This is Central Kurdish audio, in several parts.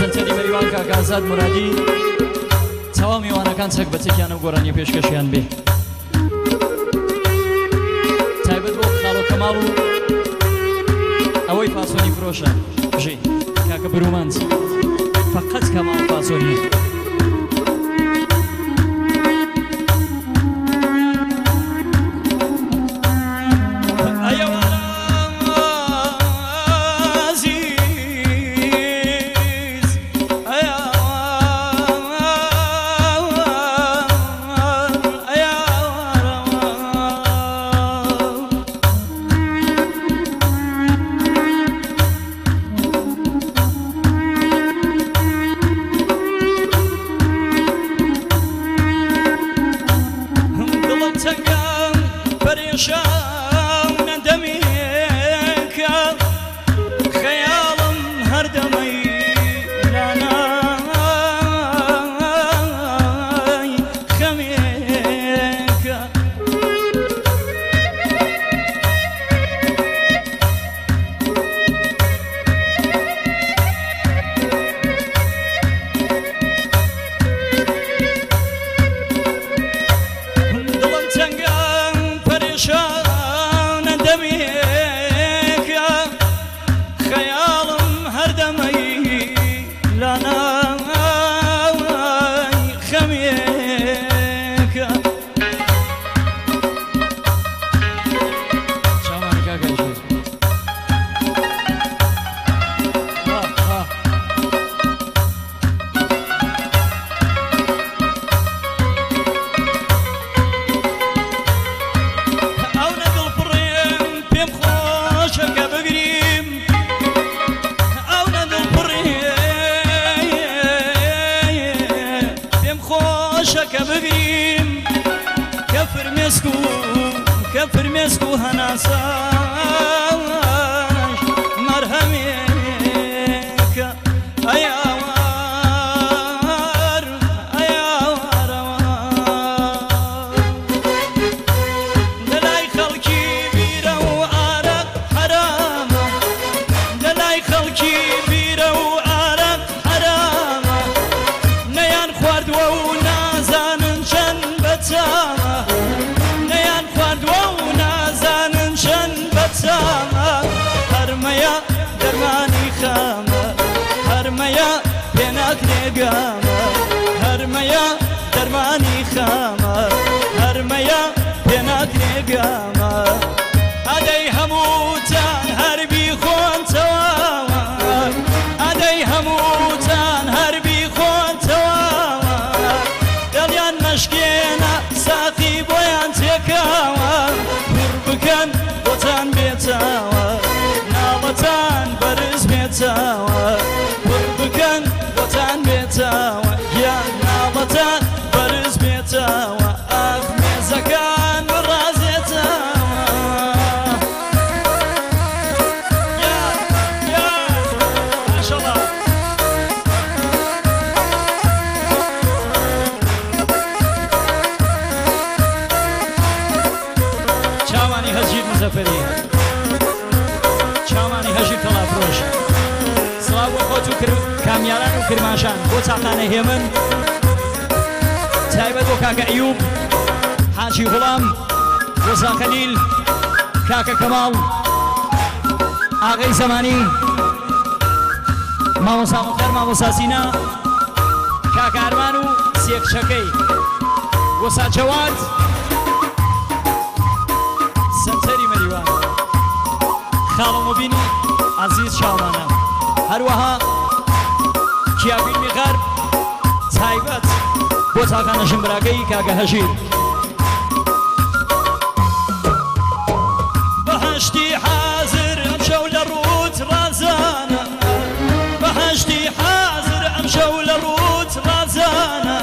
سنتری مریوان کاکازاد مرادی چاوا میوانەکان چەک بە چەکیانە گۆڕانی پێشکەشیان بێ تایبەت بۆ خاڵۆ کەماڵ و ئەوەی فاسۆنی فرۆشە بژێ کاکە برومانج فقط کەماڵ فاسۆنی كفر مسكو هناساش مرهميك أيوار أيوار دلاي خلقي بيرا وعرق حرامة دلاي خلقي بيرا وعرق حرامة نيان خوارد ونازان شن بتامة نيان خوارد ونازان شن بتامة هرميا درماني خامة هرميا بينك نقامة هرميا درماني خامة هرميا بينك نقامة أدي هموتان هربي خون تواما أدي هموتان هربي خون تواما دليان مشكينا ساقي بويان تكاوا قربكن وطان بيتاوا ناوتان برز بيتاوا قربكن وطان بيتاوا يا ناوتان برز بيتاوا أخ مزكان برازيتاوا يا ما شاء الله چاوانی هەژیر مزەفەری چاوانی هەژیر تەڵاپرۆژ سڵاو بۆ خۆت و کامیاران و کرماشان بۆ چاقانە هێمن تایبەت بۆ کاکە ئەیوب حاجی غوڵام وەزا خەلیل کاکە کەماڵ ئاغای زەمانی مامۆستا مختار مامۆستا سینا کاکە ئەرمان و سێکچەکەی وەسا جەواد سنتری مریوان خاڵۆمەبینی عزیز شاوانە هەروەها کیابینی غەرب تایبەت بۆ چاقانە ژمبراکەی کاکە هەژیر بەهەشتی حازر ئەمشەو لە ڕووت ڕازانە بەهەشتی حازر ئەمشەو لە ڕووت ڕازانە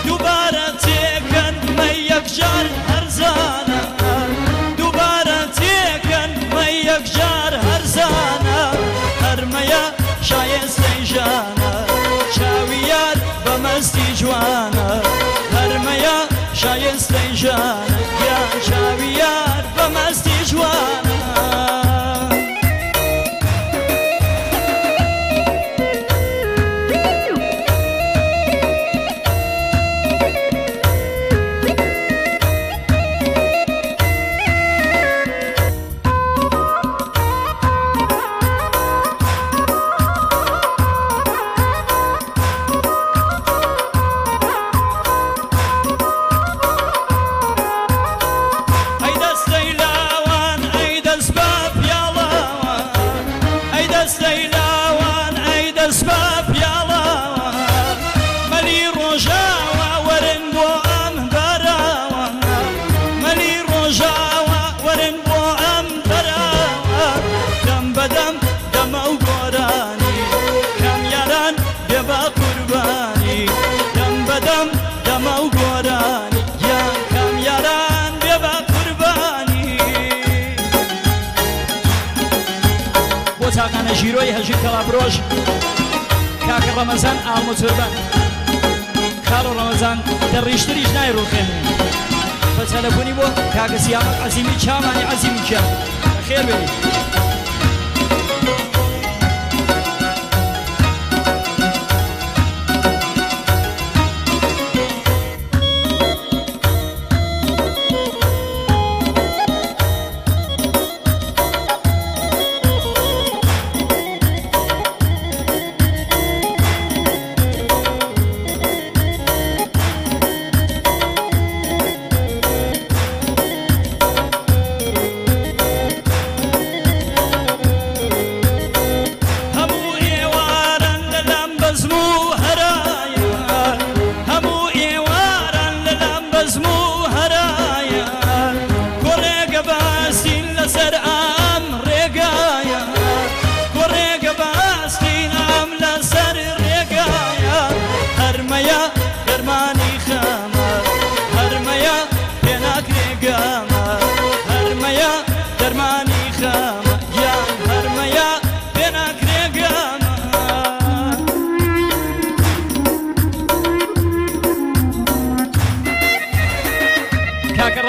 دووبارە تێکەن مە یەکجار هەرزانە دووبارە تێکەن مە یەکجار هەرزانە هەرمەیە شایستەی ژانە چاوی یار بە مەستی جوانە هەرمەیە سیامە و گۆرانی گیان کام یاران بێ بە قوربانی بۆ تاقانە ژیرۆی هەژی کەڵابرۆژ کاکە ڕەمەزان ئالمۆتوربان خاڵ و ڕەمەزان دەڕیشتریش نایڕوخێنێ بە تەلەفۆنی بۆ کاکە سیامە عەزیمی چامانی عەزیمی چام خێر بێنی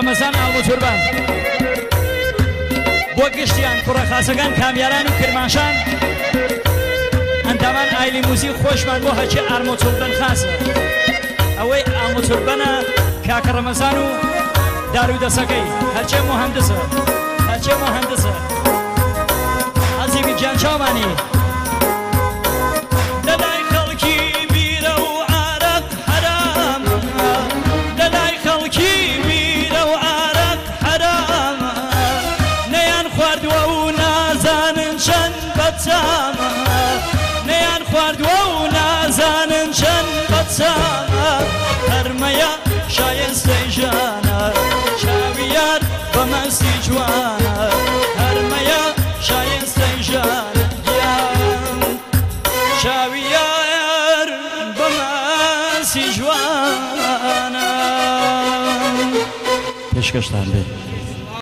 ڕەمەزان ئالمۆتوربان بۆ گشتیان کوڕەخاسەکان کامیاران و کرماشان ئەندامان ئایلی موزیک خۆشمان بۆ هەچی ئالمۆتوربان خاسە ئەوەی ئالمۆتوربانە کاکە ڕەمەزان و دارودەسەکەی هەرچێ مۆهەندسە هەرچێ مۆهەندسە عەزیمی گیان چاومانی لەلای خەڵکی بیرە و عارەق حەرامە لەلای خەڵکی نەیان خواردووە و نازانن چەند بەچامە هەرمەیە شایستەی ژانە چاویار بە مەستی جوانە هەرمەیە شایستەی ژانە گیان چاویار بە مەستی جوانە پێشکەشتان بێ